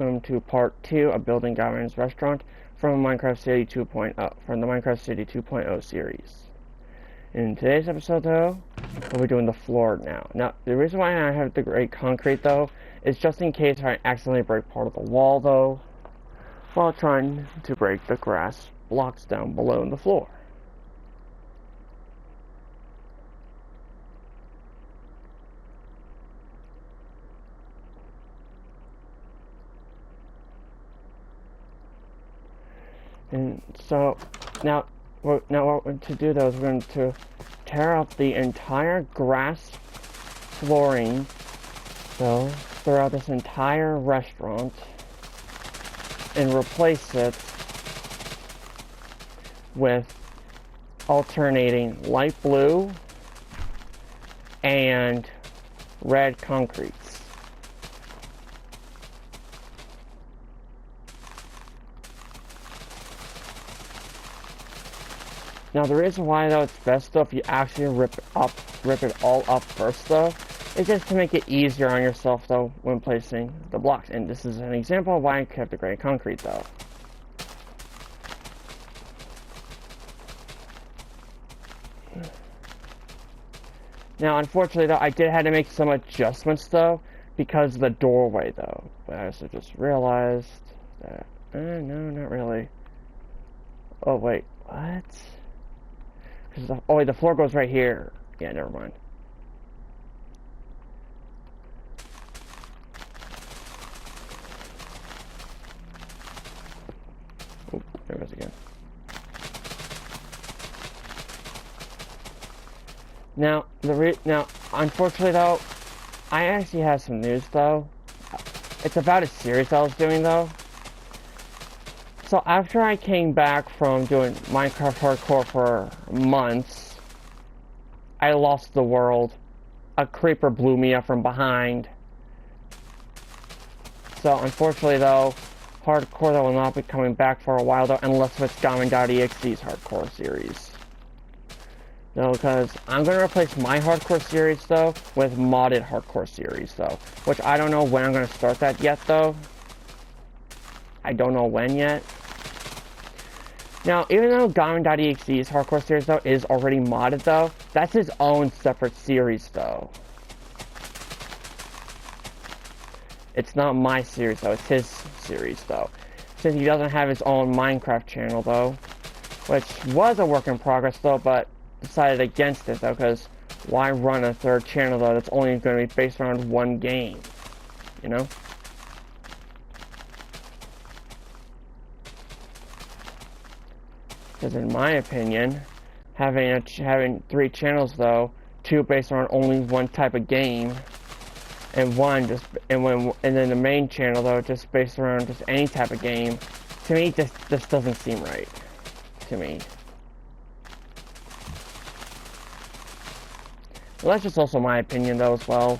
welcome to part 2 of building Godman's restaurant from Minecraft City 2.0 from the Minecraft City 2.0 series. In today's episode though, we'll be doing the floor now. Now, the reason why I have the gray concrete though is just in case I accidentally break part of the wall though, while trying to break the grass blocks down below in the floor. And so, now what we're going to do though is we're going to tear out the entire grass flooring, so throughout this entire restaurant, and replace it with alternating light blue and red concretes. Now the reason why though it's best though if you actually rip it all up first though, is just to make it easier on yourself though when placing the blocks. And this is an example of why I kept the gray concrete though. Now unfortunately though I did have to make some adjustments though because of the doorway though. But I also just realized that no, not really. Oh wait, what? Oh wait, the floor goes right here. Yeah, never mind. Oh, there it goes again. Now, unfortunately though, I actually have some news though. It's about a series I was doing though. So after I came back from doing Minecraft Hardcore for months, I lost the world. A creeper blew me up from behind. So unfortunately though, Hardcore though will not be coming back for a while though, unless it's godman.exe's Hardcore series. No, because I'm going to replace my Hardcore series though with modded Hardcore series though, which I don't know when I'm going to start that yet though. I don't know when yet. Now, even though godman.exe's Hardcore series though is already modded though, that's his own separate series though. It's not my series though, it's his series though. Since he doesn't have his own Minecraft channel though, which was a work in progress though, but decided against it though, because why run a third channel though that's only going to be based around one game, you know? Because in my opinion, having 3 channels though, 2 based on only one type of game, and then the main channel though just based around just any type of game, to me this doesn't seem right. To me. Well, that's just also my opinion though as well.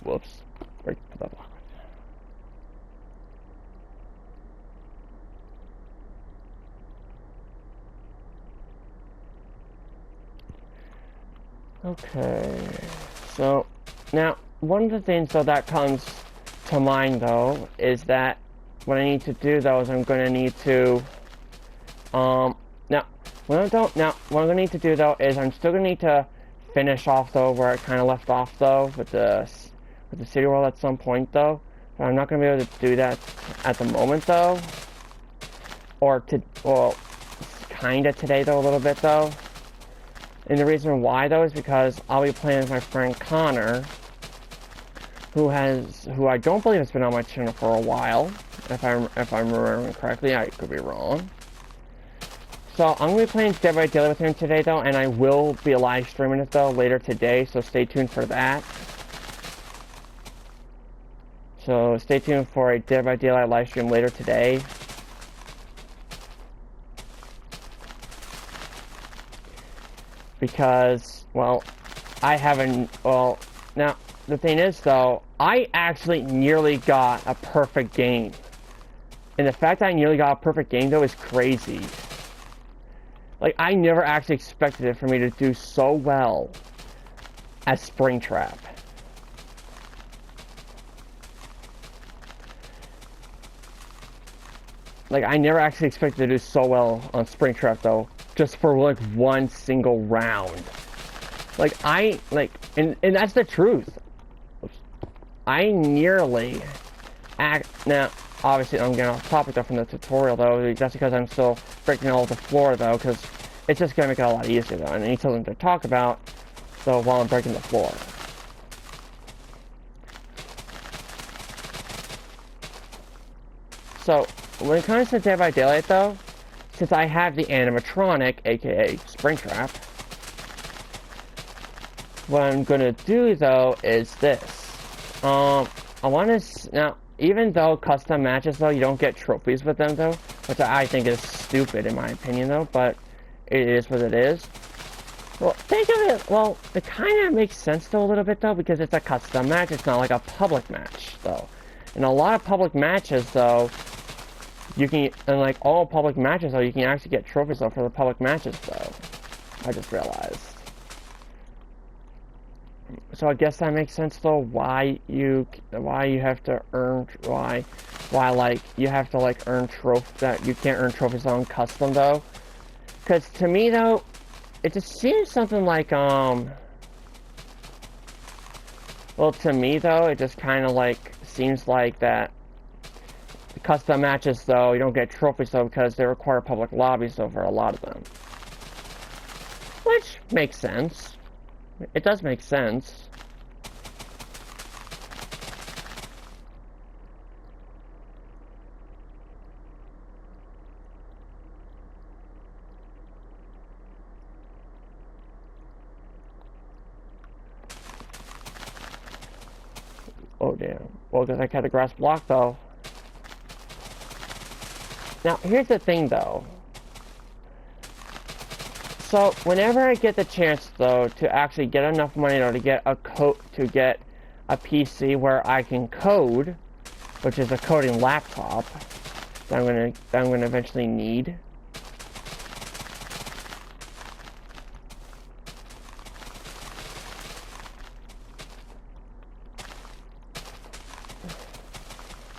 Whoops. Break the block. Okay. So, now, one of the things though that comes to mind though is that what I need to do though is I'm going to need to what I'm going to need to do though is I'm still going to need to finish off though where I kind of left off though with the city world at some point though, but I'm not going to be able to do that at the moment though, well, kind of today though a little bit though, and the reason why though is because I'll be playing with my friend Connor, who I don't believe has been on my channel for a while, if I'm remembering correctly. I could be wrong. So I'm going to be playing Dead by Daylight with him today though, and I will be live streaming it though later today, so stay tuned for that. So stay tuned for a Dead by Daylight live stream later today. Because, well, I haven't, well, now, the thing is, though, I actually nearly got a perfect game. And the fact that I nearly got a perfect game, though, is crazy. Like, I never actually expected it for me to do so well as Springtrap. Like, I never actually expected to do so well on Springtrap, though, just for, like, one single round. Like, and that's the truth. I nearly now, obviously, I'm getting off topic, though, from the tutorial, though. That's because I'm still breaking all the floor, though, because it's just going to make it a lot easier, though. And I need something to talk about, so while I'm breaking the floor. So, when it comes to Dead by Daylight, though, since I have the animatronic, aka Springtrap, what I'm gonna do, though, is this. I want to now, even though custom matches, though, you don't get trophies with them, though, which I think is stupid in my opinion, though, but it is what it is. Well, think of it. Well, it kind of makes sense, though, a little bit, though, because it's a custom match. It's not like a public match, though. In a lot of public matches, though, you can, and like all public matches, though, you can actually get trophies, though, for the public matches, though. I just realized. So I guess that makes sense, though, why you have to earn, why like you have to like earn that you can't earn trophies on custom, though. Because to me, though, it just seems something like well, to me, though, it just kind of like seems like that the custom matches, though, you don't get trophies, though, because they require public lobbies, though, for a lot of them, which makes sense. It does make sense. Oh, damn. Well, because I cut the grass block, though. Now, here's the thing, though. So, whenever I get the chance, though, to actually get enough money, though, to get a PC where I can code, which is a coding laptop that I'm gonna eventually need.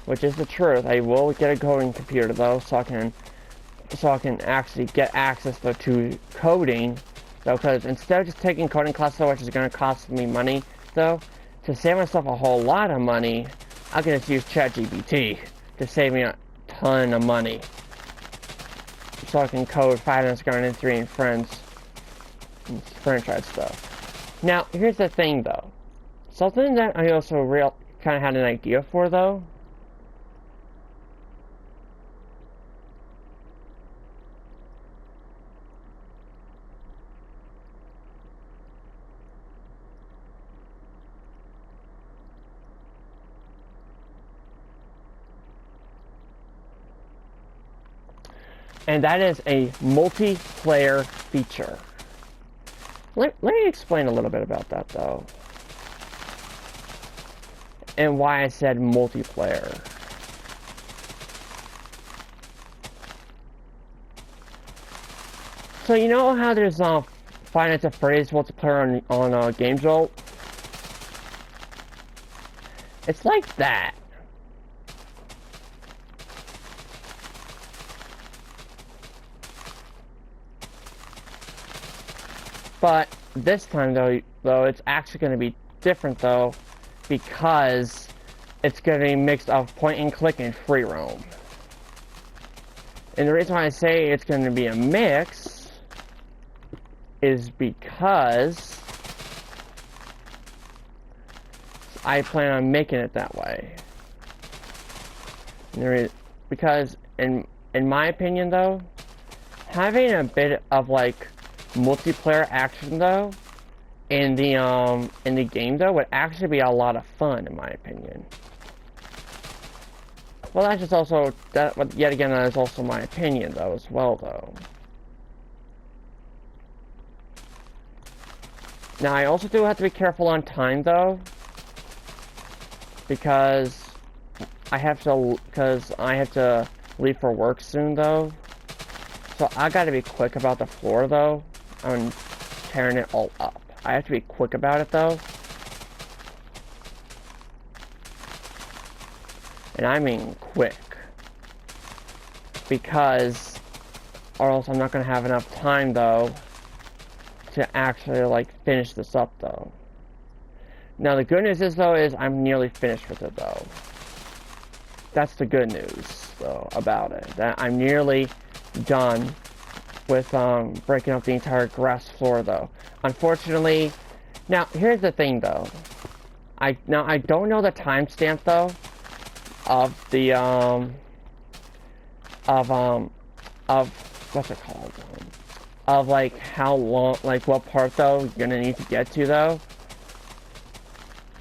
Which is the truth. I will get a coding computer, though, so I can actually get access, though, to coding, though, because instead of just taking coding classes, though, which is going to cost me money, though, to save myself a whole lot of money, I can just use ChatGPT to save me a ton of money, so I can code 5 Nights at Freddy's 3 and Friends and franchise stuff. Now, here's the thing, though. Something that I also kind of had an idea for, though. And that is a multiplayer feature. Let me explain a little bit about that, though. And why I said multiplayer. So you know how there's Five Nights at Freddy's multiplayer on Game Jolt? It's like that. But this time, though, it's actually going to be different, though, because it's going to be mixed of point and click and free roam. And the reason why I say it's going to be a mix is because I plan on making it that way. Because in my opinion, though, having a bit of like multiplayer action, though, in the game, though, would actually be a lot of fun, in my opinion. Well, that's just also yet again, that is also my opinion, though, as well, though. Now, I also do have to be careful on time, though, because I have to leave for work soon though. So I gotta be quick about the floor though. I'm tearing it all up. I have to be quick about it though. And I mean quick. Because, or else I'm not gonna have enough time though to actually like finish this up though. Now the good news is though is I'm nearly finished with it though. That's the good news though about it. That I'm nearly done with breaking up the entire grass floor though. Unfortunately, now here's the thing though. I don't know the timestamp though of the of what's it called? Of like how long, like what part though you're gonna need to get to though.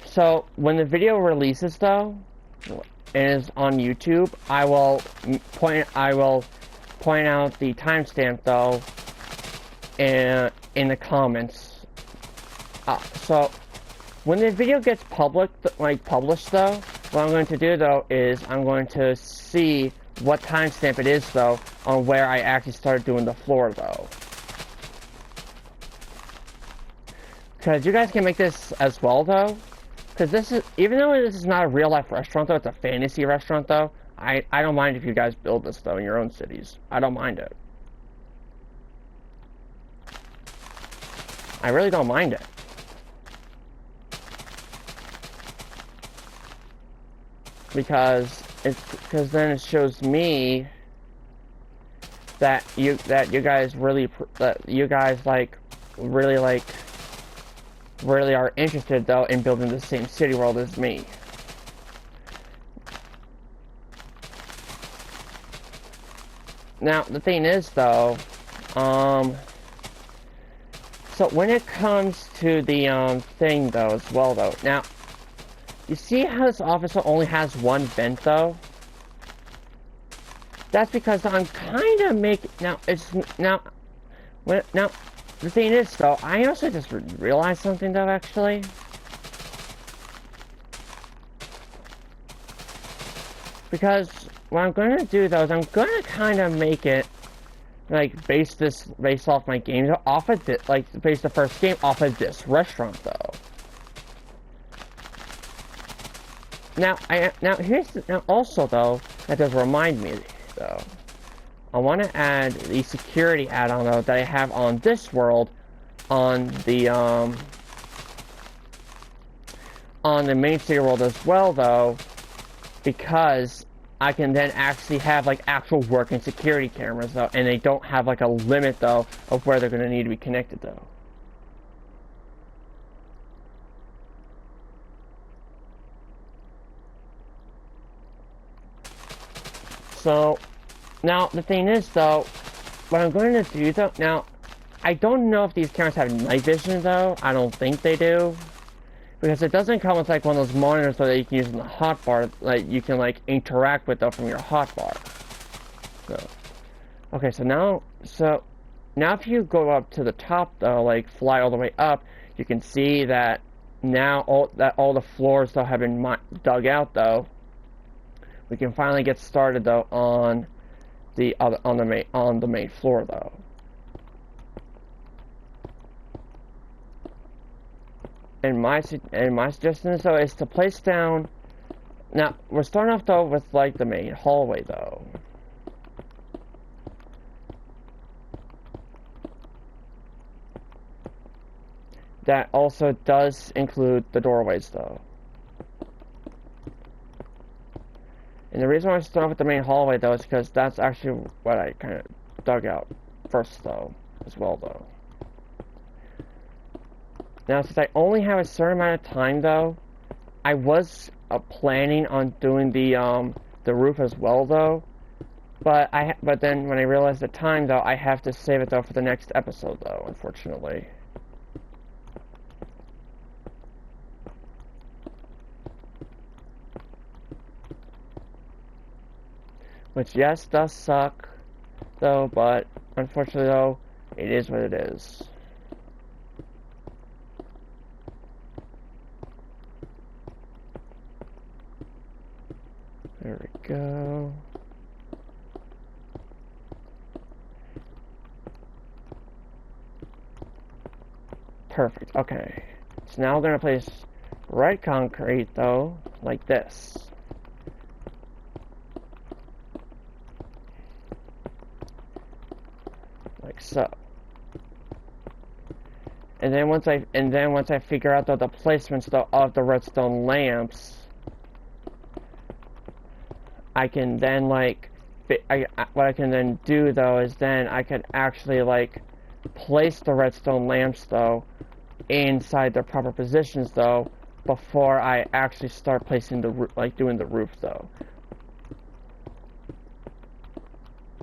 So when the video releases though, and is on YouTube, I will point out the timestamp though in the comments. So when the video gets published though, what I'm going to do though is I'm going to see what timestamp it is though on where I actually started doing the floor though. Because you guys can make this as well though. Because this is, even though this is not a real life restaurant though, it's a fantasy restaurant though, I don't mind if you guys build this though in your own cities. I don't mind it. I really don't mind it. Because then it shows me that you guys really are interested though in building the same city world as me. Now the thing is though, so when it comes to the thing though as well though, now you see how this office only has one vent though? That's because I'm kind of making, now the thing is though, I also just realized something though actually. Because what I'm going to do though is I'm going to kind of make it like base off my game off of this, like base the first game off of this restaurant though. Now also though, that does remind me though, I want to add the security add-on though that I have on this world on the main city world as well though, because I can then actually have like actual working security cameras though, and they don't have like a limit though of where they're going to need to be connected though. So now the thing is though, what I'm going to do though, now I don't know if these cameras have night vision though. I don't think they do, because it doesn't come with like one of those monitors though that you can use in the hotbar, like you can like interact with though from your hotbar. So okay, so now if you go up to the top though, like fly all the way up, you can see that now all the floors though have been dug out though. We can finally get started though on the main floor though. And my suggestion though is to place down. Now we're starting off though with like the main hallway though. That also does include the doorways though. And the reason why I start off with the main hallway though is because that's actually what I kind of dug out first though, as well though. Now since I only have a certain amount of time though, I was planning on doing the roof as well though, but then when I realized the time though, I have to save it though for the next episode though, unfortunately. Which, yes, does suck, though, but unfortunately, though, it is what it is. go. Perfect. Okay. So now we're gonna place red concrete though, like this. Like so. And then once I figure out the placements though of the redstone lamps, I can then like what I can then do though is then I can actually like place the redstone lamps though inside their proper positions though before I actually start placing the doing the roof though.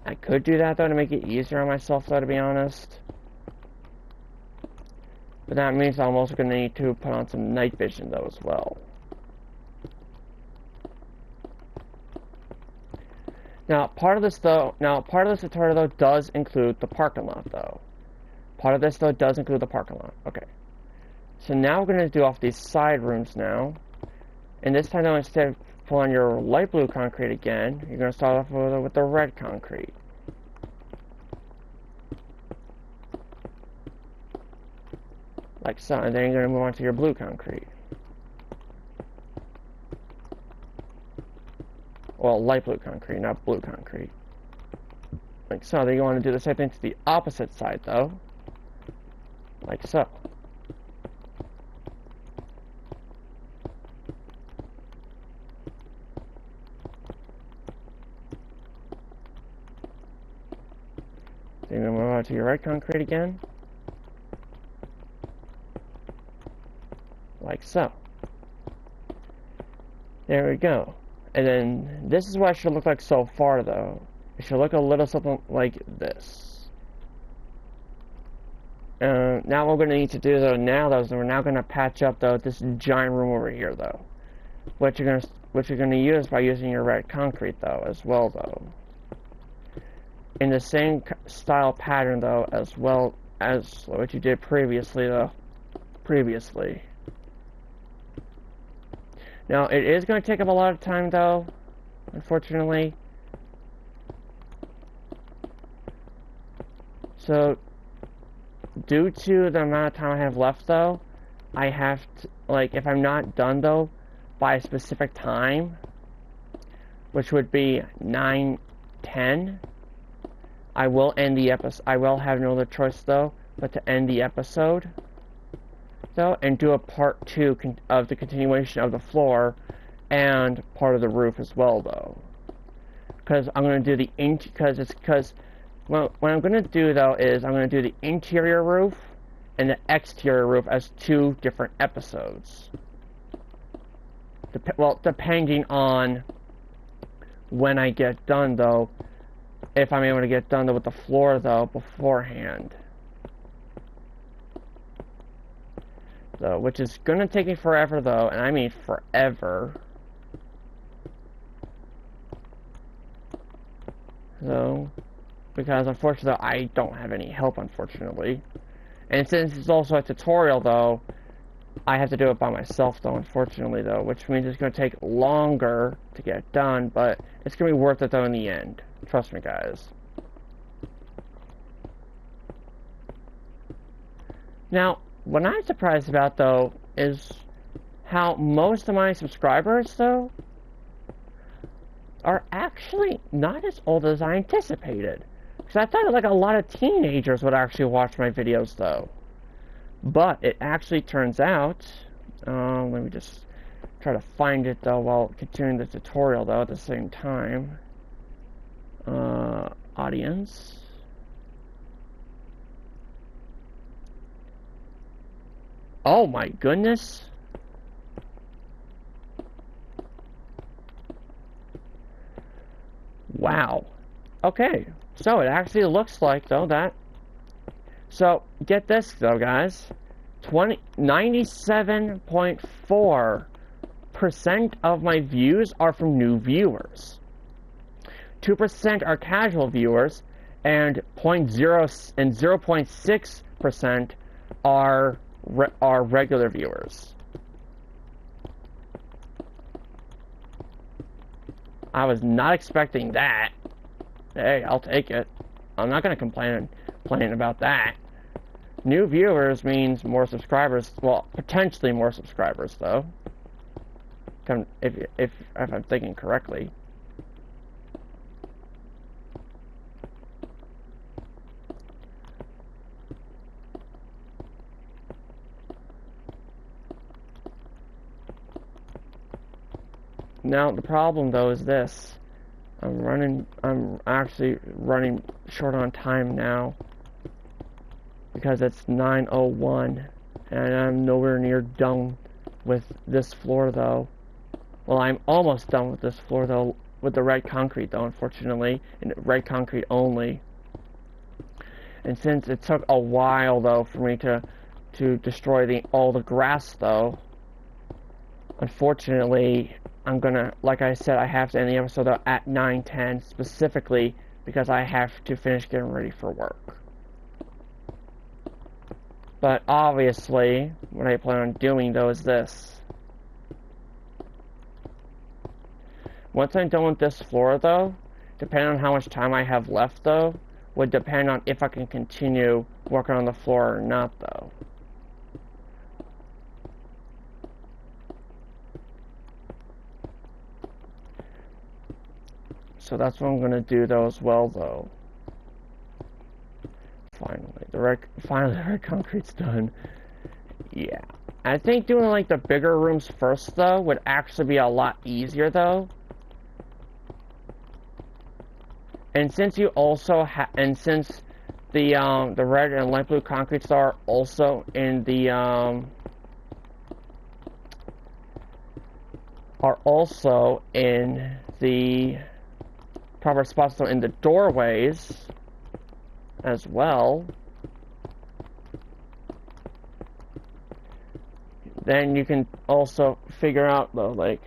I could do that though to make it easier on myself though, to be honest. But that means I'm also going to need to put on some night vision though as well. Now part of this tutorial though does include the parking lot though. Part of this though does include the parking lot. Okay. So now we're going to do off these side rooms now. And this time though, instead of pulling your light blue concrete again, you're going to start off with the red concrete. Like so, and then you're going to move on to your blue concrete. Well, light blue concrete, not blue concrete. Like so, then you want to do the same thing to the opposite side though. Like so. Then you're going to move on to your red concrete again. Like so. There we go. And then this is what it should look like so far though. It should look a little something like this. Now what we're going to need to do though now though is we're now going to patch up though this giant room over here though. Which you're going to use by using your red concrete though as well though. In the same style pattern though as well as what you did previously though. Now, it is going to take up a lot of time, though, unfortunately. So, due to the amount of time I have left, though, I have to, like, if I'm not done, though, by a specific time, which would be 9:10, I will end the episode. I will have no other choice, though, but to end the episode. Though, and do a part 2 of the continuation of the floor and part of the roof as well though, because I'm going to do what I'm going to do though is I'm going to do the interior roof and the exterior roof as 2 different episodes, depending on when I get done though, if I'm able to get done though with the floor though beforehand. Though, which is gonna take me forever though, and I mean forever. So, because unfortunately I don't have any help, unfortunately. And since it's also a tutorial though, I have to do it by myself though, unfortunately though, which means it's gonna take longer to get done, but it's gonna be worth it though in the end. Trust me guys. Now, what I'm surprised about, though, is how most of my subscribers, though, are actually not as old as I anticipated. Because I thought like a lot of teenagers would actually watch my videos, though. But it actually turns out, let me just try to find it, though, while continuing the tutorial, though, at the same time. Audience. Oh my goodness. Wow. Okay. So it actually looks like though that. So get this though guys. 97.4% of my views are from new viewers. 2% are casual viewers and 0.6% are regular viewers. I was not expecting that. Hey, I'll take it. I'm not gonna complain about that. New viewers means more subscribers. Well, potentially more subscribers, though. If I'm thinking correctly. Now the problem though is this. I'm actually running short on time now because it's 9:01 and I'm nowhere near done with this floor though. Well, I'm almost done with this floor though, with the red concrete though, unfortunately, and red concrete only. And since it took a while though for me to destroy all the grass though, unfortunately, I'm gonna, like I said, I have to end the episode at 9:10 specifically because I have to finish getting ready for work. But obviously, what I plan on doing though is this. Once I'm done with this floor though, depending on how much time I have left though, would depend on if I can continue working on the floor or not though. So that's what I'm gonna do though as well though. Finally, the red concrete's done. Yeah. I think doing like the bigger rooms first though would actually be a lot easier though. And since you also since the red and light blue concretes are also in the proper spots, so in the doorways as well, then you can also figure out though, like,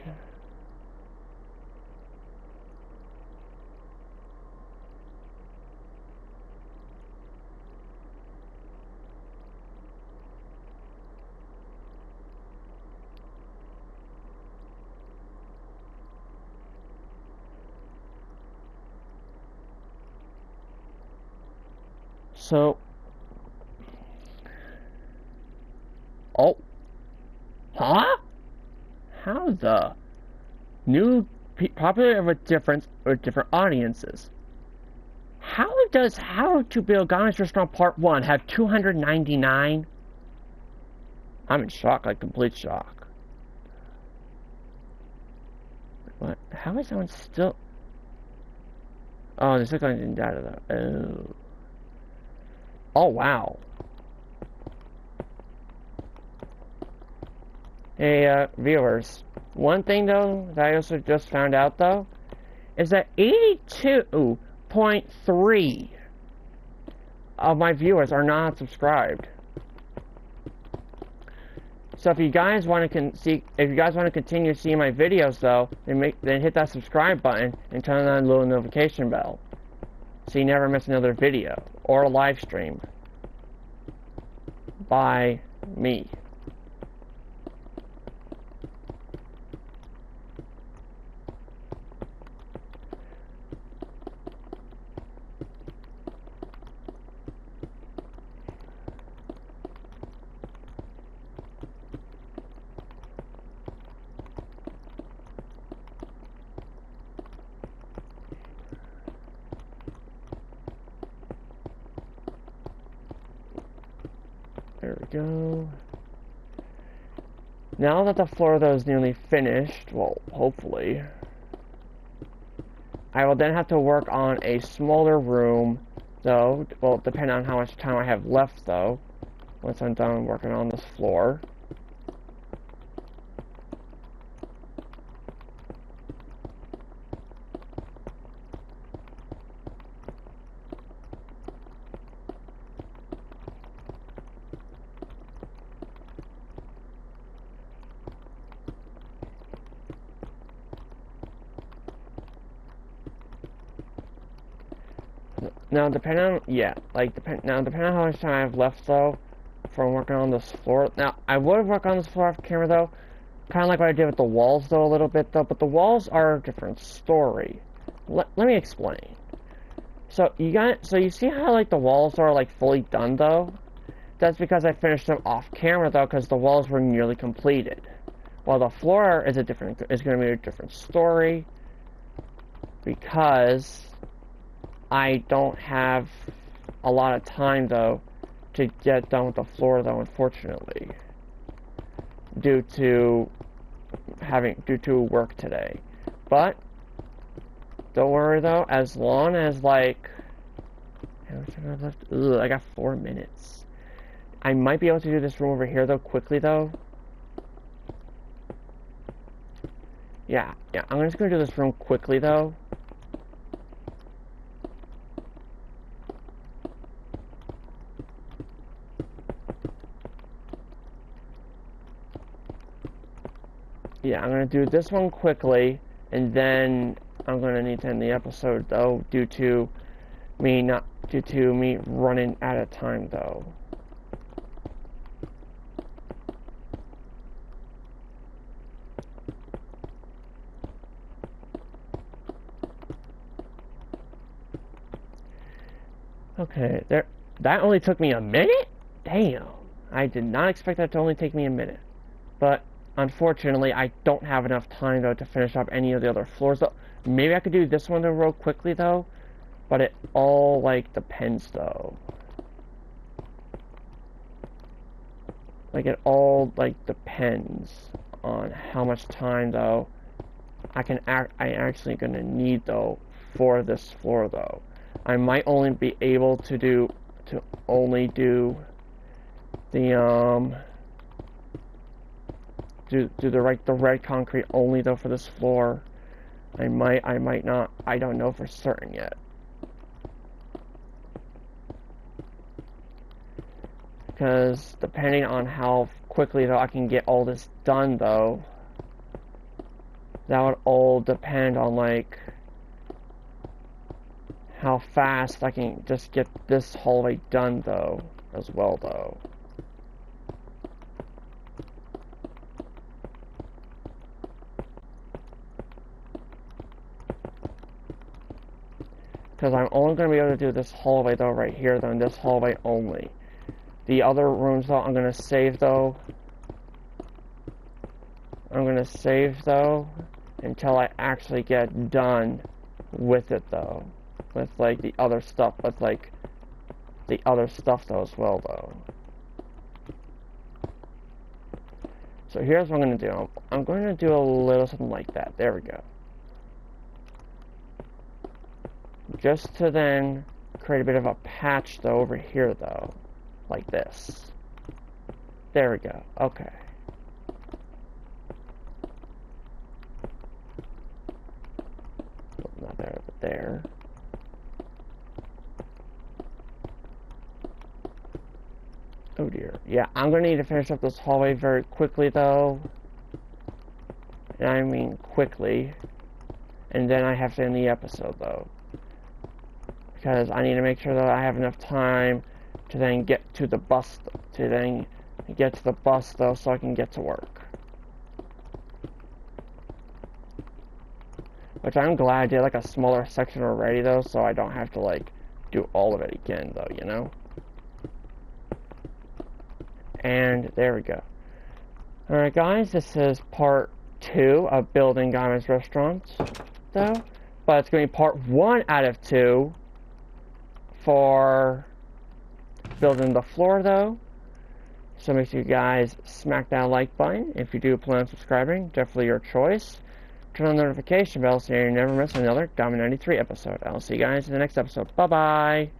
so, oh, huh? How the new popular with different audiences? How to Build Godman's Restaurant Part 1 have 299? I'm in shock, like complete shock. What? How is someone still? Oh, they're still going to data though. Oh. Oh, wow. Hey, viewers. One thing, though, that I also just found out, though, is that 82.3 of my viewers are not subscribed. So if you guys want to continue seeing my videos, though, then hit that subscribe button and turn on the little notification bell, so you never miss another video or a live stream by me. There we go. Now that the floor though is nearly finished, well, hopefully, I will then have to work on a smaller room, though, well, depending on how much time I have left, though, once I'm done working on this floor. Now, depending on how much time I have left, though, from working on this floor. Now, I would work on this floor off camera, though, kind of like what I did with the walls, though, a little bit, though. But the walls are a different story. Let me explain. So you see how like the walls are like fully done, though? That's because I finished them off camera, though, because the walls were nearly completed. While the floor is going to be a different story, because I don't have a lot of time, though, to get done with the floor, though, unfortunately, due to work today. But don't worry, though, as long as like how much have I left? Ugh, I got 4 minutes. I might be able to do this room over here, though, quickly, though. Yeah, I'm just gonna do this room quickly, though. Yeah, I'm gonna do this one quickly, and then I'm gonna need to end the episode, though, due to me running out of time, though. Okay, that only took me a minute? Damn. I did not expect that to only take me a minute. But unfortunately, I don't have enough time, though, to finish up any of the other floors, though. Maybe I could do this one, though, real quickly, though. But it all, like, depends, though. Like, it all, like, depends on how much time, though, I actually gonna need, though, for this floor, though. I might only be able to do the the red concrete only, though, for this floor. I might not. I don't know for certain yet. Because depending on how quickly, though, I can get all this done, though, that would all depend on, like, how fast I can just get this hallway done, though, as well, though. Because I'm only going to be able to do this hallway, though, right here, though, and this hallway only. The other rooms, though, I'm going to save, though. Until I actually get done with it, though. With, like, the other stuff, though, as well, though. So here's what I'm going to do. I'm going to do a little something like that. There we go. Just to then create a bit of a patch, though, over here, though. Like this. There we go. Okay. Not there, but there. Oh dear. Yeah, I'm gonna need to finish up this hallway very quickly, though. And I mean quickly. And then I have to end the episode, though. Because I need to make sure that I have enough time to then get to the bus, though, so I can get to work. Which I'm glad I did, like, a smaller section already, though, so I don't have to, like, do all of it again, though, you know? And there we go. Alright, guys, this is part 2 of building Godman's restaurant, though. But it's going to be part 1 out of 2 for building the floor, though. So make sure you guys smack that like button. If you do plan on subscribing, definitely your choice. Turn on the notification bell so you never miss another Godman 93 episode. I'll see you guys in the next episode. Bye-bye.